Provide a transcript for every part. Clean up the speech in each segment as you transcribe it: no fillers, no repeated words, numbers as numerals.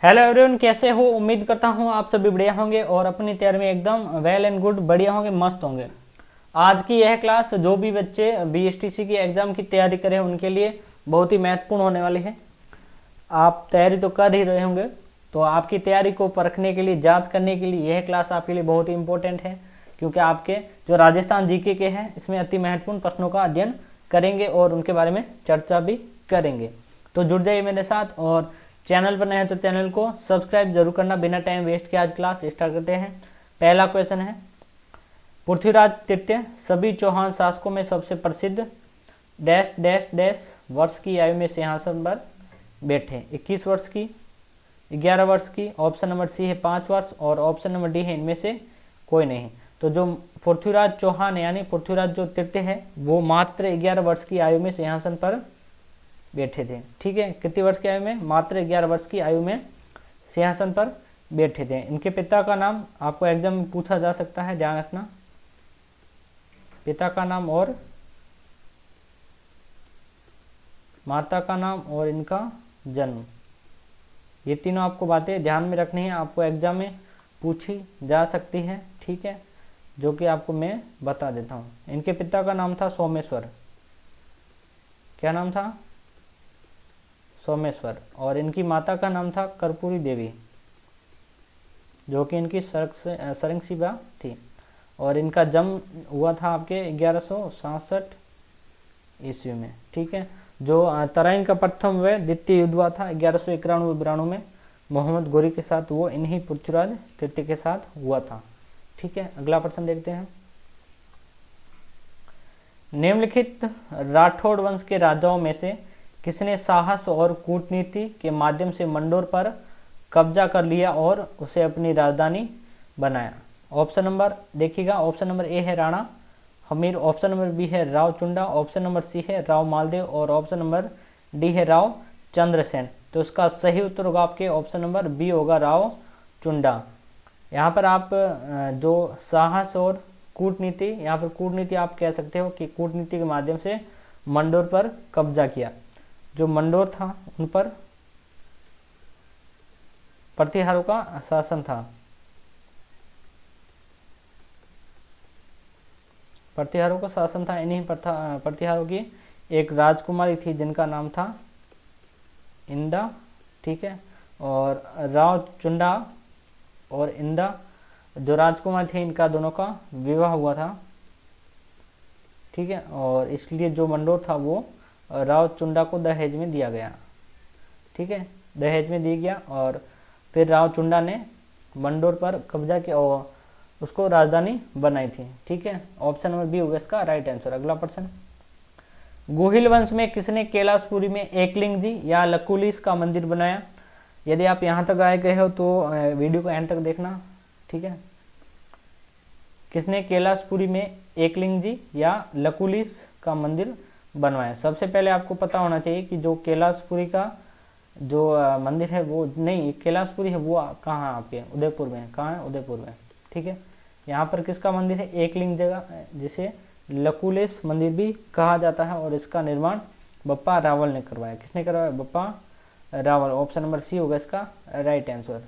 Hello everyone, कैसे हो? उम्मीद करता हूँ आप सभी बढ़िया होंगे और अपनी तैयारी में एकदम वेल एंड गुड बढ़िया होंगे, मस्त होंगे। आज की यह क्लास जो भी बच्चे बीएसटीसी की एग्जाम की तैयारी करें उनके लिए बहुत ही महत्वपूर्ण होने वाली है। आप तैयारी तो कर ही रहे होंगे, तो आपकी तैयारी को परखने के लिए, जांच करने के लिए यह क्लास आपके लिए बहुत ही इंपॉर्टेंट है, क्योंकि आपके जो राजस्थान जीके के हैं इसमें अति महत्वपूर्ण प्रश्नों का अध्ययन करेंगे और उनके बारे में चर्चा भी करेंगे। तो जुड़ जाइए मेरे साथ, और चैनल पर नए हैं तो चैनल को सब्सक्राइब जरूर करना। बिना टाइम वेस्ट के आज क्लास स्टार्ट करते हैं। पहला क्वेश्चन है, पृथ्वीराज तृतीय सभी चौहान शासकों में सबसे प्रसिद्ध डैश डैश डैश वर्ष की आयु में सिंहासन पर बैठे। 21 वर्ष की, 11 वर्ष की, ऑप्शन नंबर सी है 5 वर्ष और ऑप्शन नंबर डी है इनमें से कोई नहीं। तो जो पृथ्वीराज चौहान यानी पृथ्वीराज जो तृतीय है वो मात्र 11 वर्ष की आयु में सिंहासन पर बैठे थे। ठीक है, कितनी वर्ष की आयु में? मात्र 11 वर्ष की आयु में सिंहासन पर बैठे थे। इनके पिता का नाम आपको एग्जाम में पूछा जा सकता है, ध्यान रखना। पिता का नाम और माता का नाम और इनका जन्म, ये तीनों आपको बातें ध्यान में रखनी है, आपको एग्जाम में पूछी जा सकती है। ठीक है, जो कि आपको मैं बता देता हूँ। इनके पिता का नाम था सोमेश्वर। क्या नाम था? सोमेश्वर। और इनकी माता का नाम था कर्पूरी देवी, जो कि इनकी सरंगसीबा थी। और इनका जन्म हुआ था आपके 1167 ईस्वी में। ठीक है, जो तराइन का प्रथम व द्वितीय युद्ध हुआ था 1191-92 में मोहम्मद गोरी के साथ, वो इन्हीं पृथ्वीराज तृतीय के साथ हुआ था। ठीक है, अगला प्रश्न देखते हैं। निम्नलिखित राठौड़ वंश के राजाओं में से किसने साहस और कूटनीति के माध्यम से मंडोर पर कब्जा कर लिया और उसे अपनी राजधानी बनाया? ऑप्शन नंबर देखिएगा, ऑप्शन नंबर ए है Rana Hammir, option number B है Rao Chunda, option number C है राव मालदेव और ऑप्शन नंबर डी है राव चंद्रसेन। तो इसका सही उत्तर होगा आपके ऑप्शन नंबर बी होगा, राव चुंडा। यहाँ पर आप जो साहस और कूटनीति, यहाँ पर कूटनीति आप कह सकते हो कि कूटनीति के माध्यम से मंडोर पर कब्जा किया। जो मंडोर था उन पर प्रतिहारों का शासन था। प्रतिहारों का शासन था। इन्हीं प्रतिहारों की एक राजकुमारी थी जिनका नाम था इंदा। ठीक है, और राव चुंडा और इंदा जो राजकुमार थे, इनका दोनों का विवाह हुआ था। ठीक है, और इसलिए जो मंडोर था वो राव चुंडा को दहेज में दिया गया। ठीक है, दहेज में दिया गया और फिर राव चुंडा ने मंडोर पर कब्जा किया और उसको राजधानी बनाई थी। ठीक है, ऑप्शन नंबर बी होगा इसका राइट आंसर। अगला प्रश्न, गोहिल वंश में किसने कैलाशपुरी में एकलिंग जी या लकुलिस का मंदिर बनाया? यदि आप यहाँ तक आए गए हो तो वीडियो को एंड तक देखना। ठीक है, किसने कैलाशपुरी में एकलिंग जी या लकुलिस का मंदिर बनवाया? सबसे पहले आपको पता होना चाहिए कि जो कैलाशपुरी का जो मंदिर है वो नहीं, कैलाशपुरी है वो कहाँ है आपके? उदयपुर में। कहाँ है? उदयपुर में। ठीक है, यहाँ पर किसका मंदिर है? एकलिंग जगह, जिसे लकुलिस मंदिर भी कहा जाता है, और इसका निर्माण बप्पा रावल ने करवाया। किसने करवाया? Bappa Rawal. Option number C होगा इसका राइट आंसर।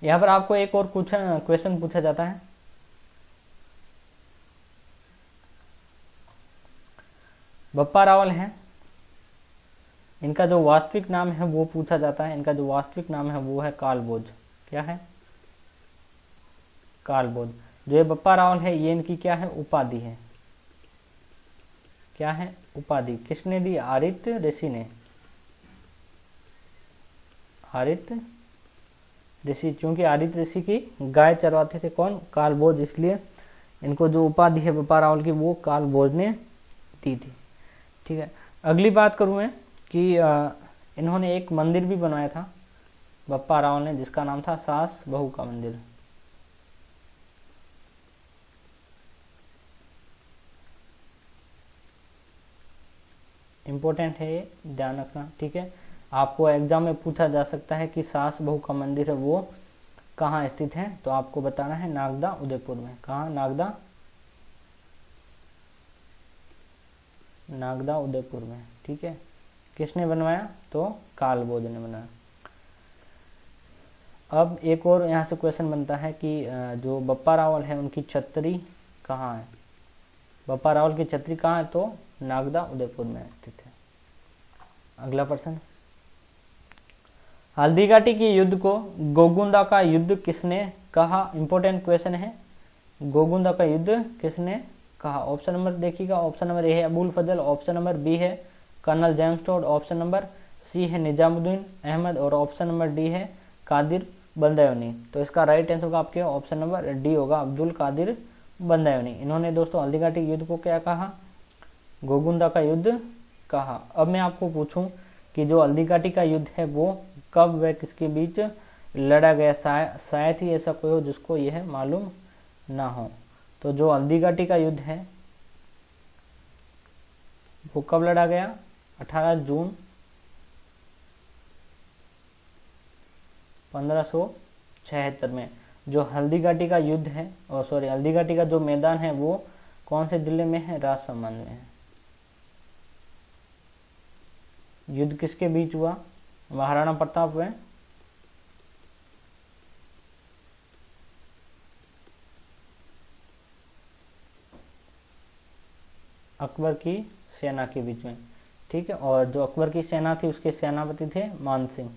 यहाँ पर आपको एक और क्वेश्चन पूछा जाता है, बप्पा रावल हैं, इनका जो वास्तविक नाम है वो पूछा जाता है। इनका जो वास्तविक नाम है वो है कालभोज। क्या है? कालभोज। जो ये बप्पा रावल है ये इनकी क्या है? उपाधि है। क्या है? उपाधि। किसने दी? आदित्य ऋषि ने। आदित्य ऋषि, क्योंकि आदित्य ऋषि की गाय चरवाते थे कौन? कालभोज, इसलिए इनको जो उपाधि है बप्पा रावल की वो कालभोज ने दी थी। ठीक है, अगली बात करूं मैं कि इन्होंने एक मंदिर भी बनाया था बप्पा रावल ने, जिसका नाम था सास बहू का मंदिर। इंपॉर्टेंट है ये, ध्यान रखना। ठीक है, आपको एग्जाम में पूछा जा सकता है कि सास बहू का मंदिर है वो कहाँ स्थित है, तो आपको बताना है नागदा उदयपुर में। कहाँ? नागदा उदयपुर में। ठीक है, किसने बनवाया? तो कालभोज ने बनाया। अब एक और यहाँ से क्वेश्चन बनता है कि जो बप्पा रावल है उनकी छतरी कहाँ है। बप्पा रावल की छतरी कहाँ है, तो नागदा उदयपुर में स्थित है। अगला प्रश्न, हल्दीघाटी के युद्ध को गोगुंदा का युद्ध किसने कहा। इंपॉर्टेंट क्वेश्चन है, गोगुंदा का युद्ध किसने कहा। ऑप्शन नंबर देखिएगा, ऑप्शन नंबर ए है Abul Fazal, option number B है colonel James Tod, option number C है निजामुद्दीन अहमद और ऑप्शन नंबर डी है कादिर बंदायोनी। तो इसका राइट आंसर होगा आपके ऑप्शन नंबर डी होगा, अब्दुल कादिर बंदायोनी। इन्होंने दोस्तों हल्दीघाटी के युद्ध को क्या कहा, गोगुंदा का युद्ध कहा। अब मैं आपको पूछूं कि जो हल्दीघाटी का युद्ध है वो कब व किसके बीच लड़ा गया, शायद ही ऐसा कोई हो जिसको यह मालूम ना हो। तो जो हल्दीघाटी का युद्ध है वो कब लड़ा गया, 18 जून 1576 में। जो हल्दीघाटी का युद्ध है हल्दीघाटी का जो मैदान है वो कौन से जिले में है, राजसमंद में है। युद्ध किसके बीच हुआ, महाराणा प्रताप व अकबर की सेना के बीच में, ठीक है। और जो अकबर की सेना थी उसके सेनापति थे मान सिंह।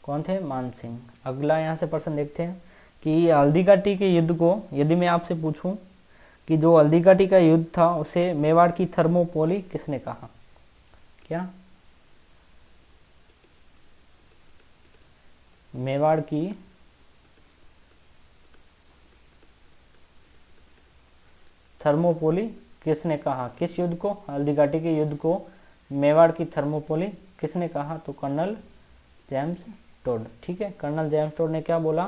कौन थे, मान सिंह। अगला यहाँ से प्रश्न देखते हैं कि हल्दीघाटी के युद्ध को यदि मैं आपसे पूछूं कि जो हल्दीघाटी का युद्ध था उसे मेवाड़ की थर्मोपोली किसने कहा। क्या, मेवाड़ की थर्मोपोली किसने कहा। किस युद्ध को, हल्दीघाटी के युद्ध को मेवाड़ की थर्मोपोली किसने कहा, तो कर्नल जेम्स टोड, ठीक है। कर्नल जेम्स टोड ने क्या बोला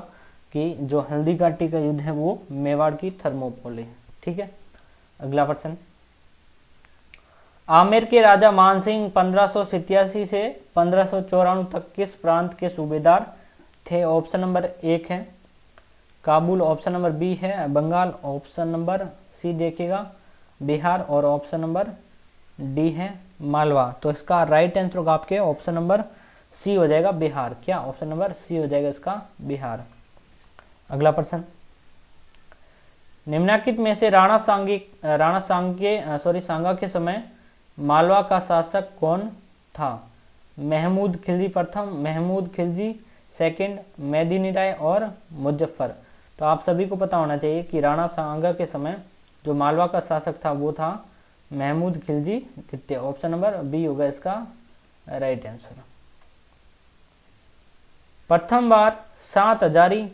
कि जो हल्दीघाटी का युद्ध है वो मेवाड़ की थर्मोपोली है, ठीक है। अगला प्रश्न, आमेर के राजा मानसिंह 1587 से 1594 तक किस प्रांत के सूबेदार थे। ऑप्शन नंबर 1 है काबुल, ऑप्शन नंबर बी है बंगाल, ऑप्शन नंबर सी देखिएगा बिहार और ऑप्शन नंबर डी है मालवा। तो इसका राइट आंसर होगा आपके ऑप्शन नंबर सी हो जाएगा बिहार। क्या, ऑप्शन नंबर सी हो जाएगा इसका बिहार। अगला प्रश्न, निम्नलिखित में से सांगा के समय मालवा का शासक कौन था। महमूद खिलजी प्रथम, महमूद खिलजी सेकंड, मेदिनी राय और मुजफ्फर। तो आप सभी को पता होना चाहिए कि राणा सांगा के समय जो मालवा का शासक था वो था महमूद खिलजी द्वितीय। ऑप्शन नंबर बी होगा इसका राइट आंसर। प्रथम बार 7 हजारी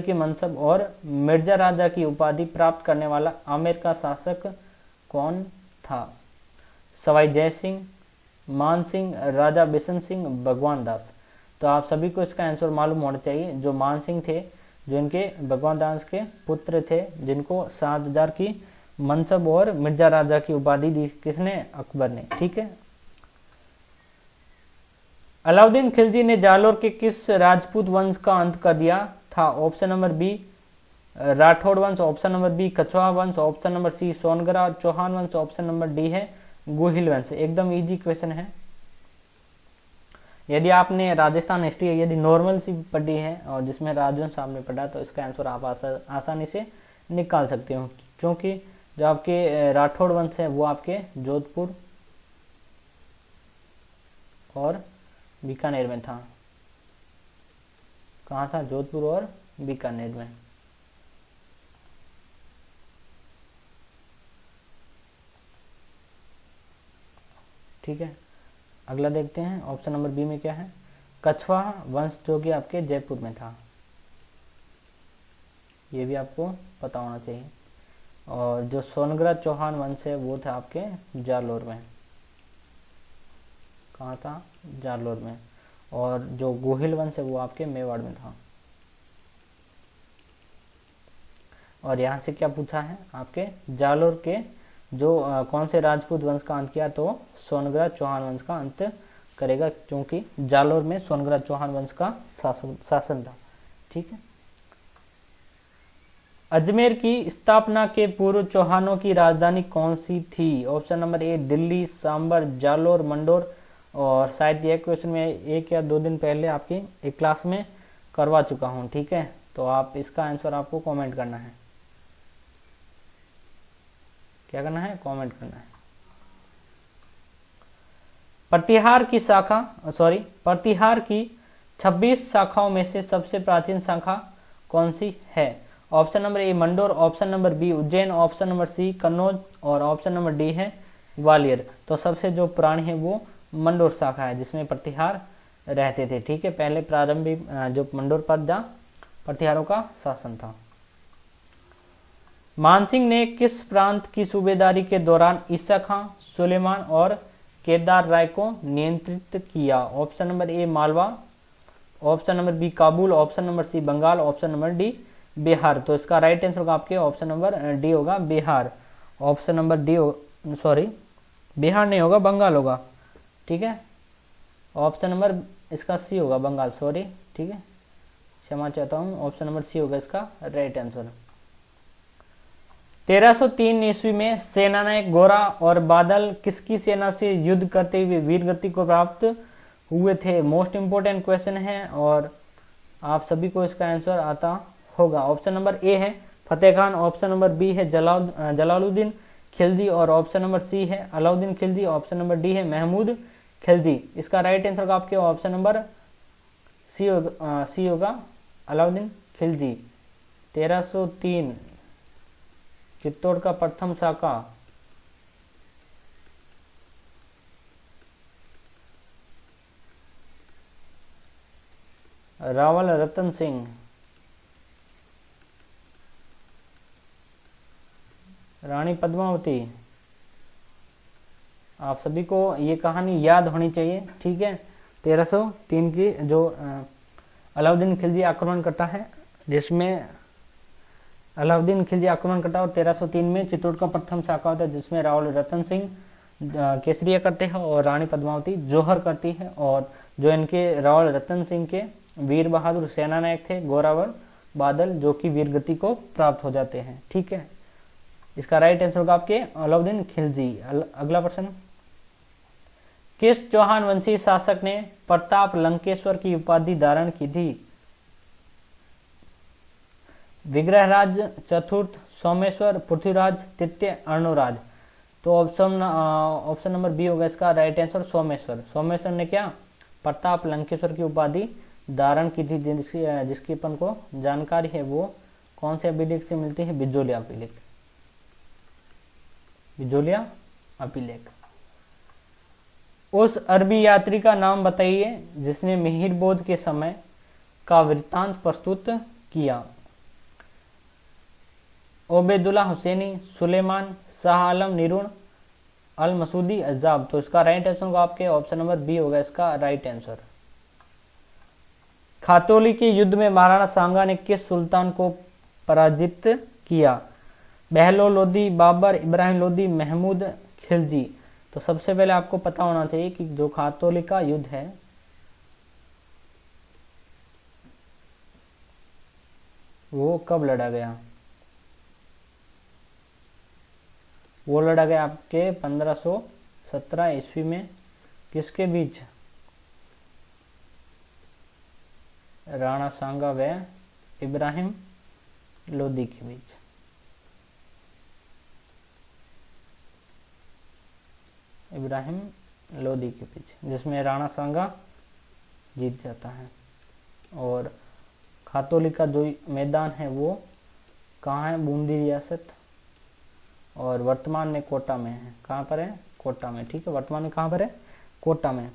के मनसब और मिर्जा राजा की उपाधि प्राप्त करने वाला आमेर का शासक कौन था। सवाई जय सिंह, मान सिंह, राजा बिशन सिंह, भगवान दास। तो आप सभी को इसका आंसर मालूम होना चाहिए। जो मान सिंह थे जो इनके भगवान दास के पुत्र थे, जिनको 7,000 की मनसब और मिर्जा राजा की उपाधि दी किसने, अकबर ने, ठीक है। अलाउद्दीन खिलजी ने जालोर के किस राजपूत वंश का अंत कर दिया था। ऑप्शन नंबर बी राठौड़ वंश, ऑप्शन नंबर बी कछवाहा वंश, option number C Songara Chauhan वंश, ऑप्शन नंबर डी है गोहिल वंश। एकदम इजी क्वेश्चन है। यदि आपने राजस्थान हिस्ट्री यदि नॉर्मल सी पढ़ी है और जिसमें राजवंश आपने पढ़ा तो इसका आंसर आप आसानी से निकाल सकते हो, क्योंकि जो आपके राठौड़ वंश है वो आपके जोधपुर और बीकानेर में था। कहाँ था, जोधपुर और बीकानेर में। ठीक है, अगला देखते हैं ऑप्शन नंबर बी में क्या है, कछवाहा वंश जो कि आपके जयपुर में था। ये भी आपको पता होना चाहिए। और जो सोनगरा चौहान वंश है वो था आपके जालोर में। कहाँ था, जालोर में। और जो गोहिल वंश है वो आपके मेवाड़ में था। और यहाँ से क्या पूछा है, आपके जालोर के जो कौन से राजपूत वंश का अंत किया, तो सोनगरा चौहान वंश का अंत करेगा, क्योंकि जालोर में सोनगरा चौहान वंश का शासन था। ठीक है। अजमेर की स्थापना के पूर्व चौहानों की राजधानी कौन सी थी। Option number A Delhi, Sambhar, Jalore, Mandore, और शायद ये क्वेश्चन मैं 1 या 2 दिन पहले आपकी एक क्लास में करवा चुका हूँ, ठीक है। तो आप इसका आंसर आपको कमेंट करना है। क्या करना है? कमेंट करना है। प्रतिहार की 26 शाखाओं में से सबसे प्राचीन शाखा कौन सी है? Option number A Mandor, option number B Ujjain, option number C Kannauj और ऑप्शन नंबर डी है ग्वालियर। तो सबसे जो पुरानी है वो मंडोर शाखा है, जिसमें प्रतिहार रहते थे, ठीक है। पहले प्रारंभिक जो मंडोर पर जहाँ प्रतिहारों का शासन था। मानसिंह ने किस प्रांत की सूबेदारी के दौरान ईसा खां, सुलेमान और केदार राय को नियंत्रित किया? Option number A Malwa, option number B Kabul, option number C Bengal, option number D Bihar. तो इसका राइट आंसर होगा आपके ऑप्शन नंबर डी होगा Bihar. Option number D sorry Bihar नहीं होगा, बंगाल होगा, ठीक है। ऑप्शन नंबर इसका सी होगा बंगाल, सॉरी, ठीक है, क्षमा चाहता हूँ। ऑप्शन नंबर सी होगा इसका राइट आंसर। 1303 ईस्वी में सेनानायक गोरा और बादल किसकी सेना से युद्ध करते हुए वीरगति को प्राप्त हुए थे? मोस्ट इंपोर्टेंट क्वेश्चन है और आप सभी को इसका आंसर आता होगा। ऑप्शन नंबर ए है फतेह खान, ऑप्शन नंबर बी है जलालुद्दीन खिलजी और ऑप्शन नंबर सी है Alauddin Khilji, option number D है महमूद खिलजी। इसका राइट आंसर होगा आपके ऑप्शन नंबर सी होगा अलाउद्दीन खिलजी। 1303 चित्तौड़ का प्रथम शाखा रावल रतन सिंह, रानी पद्मावती। आप सभी को ये कहानी याद होनी चाहिए, ठीक है। 1303 की जो अलाउद्दीन खिलजी आक्रमण करता है, जिसमें अलाउद्दीन खिलजी आक्रमण करता है और 1303 में चित्तौड़ का प्रथम शाखा होता है, जिसमें रावल रतन सिंह केसरिया करते हैं और रानी पद्मावती जौहर करती है। और जो इनके रावल रतन सिंह के वीर बहादुर सेनानायक थे गोरावर बादल, जो कि वीरगति को प्राप्त हो जाते हैं, ठीक है। इसका राइट आंसर होगा आपके अलाउद्दीन खिलजी। अगला प्रश्न, किस चौहान वंशी शासक ने प्रताप लंकेश्वर की उपाधि धारण की थी? विग्रहराज चतुर्थ, सोमेश्वर, पृथ्वीराज तृतीय, अर्णोराज। तो ऑप्शन नंबर बी होगा इसका राइट आंसर सोमेश्वर। सोमेश्वर ने क्या प्रताप लंकेश्वर की उपाधि धारण की थी, जिसकी अपन को जानकारी है वो कौन से अभिलेख से मिलती है? बिजोलिया अभिलेख, बिजोलिया अभिलेख। उस अरबी यात्री का नाम बताइए जिसने मिहिरबोध के समय का वृत्तांत प्रस्तुत किया? ओबेदुल्ला हुसैनी, सुलेमान, शाह आलम निरुण, अल मसूदी, अजाब। तो इसका राइट आंसर होगा आपके ऑप्शन नंबर बी होगा इसका राइट आंसर। खातौली के युद्ध में महाराणा सांगा ने किस सुल्तान को पराजित किया? बहलोल लोदी, बाबर, इब्राहिम लोदी, महमूद खिलजी। तो सबसे पहले आपको पता होना चाहिए कि जो खातौली का युद्ध है वो कब लड़ा गया? वो लड़ा गया आपके 1517 ईस्वी में। किसके बीच? राणा सांगा व इब्राहिम लोदी के बीच। इब्राहिम लोदी के बीच, जिसमें राणा सांगा जीत जाता है। और खातौली का जो मैदान है वो कहाँ है? बूंदी रियासत, और वर्तमान में कोटा में है। कहाँ पर है? कोटा में, ठीक है। वर्तमान में कहाँ पर है? कोटा में।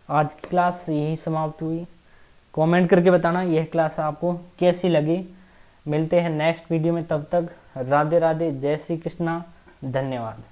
आज की क्लास यही समाप्त हुई। कमेंट करके बताना यह क्लास आपको कैसी लगी। मिलते हैं नेक्स्ट वीडियो में, तब तक राधे राधे, जय श्री कृष्णा, धन्यवाद।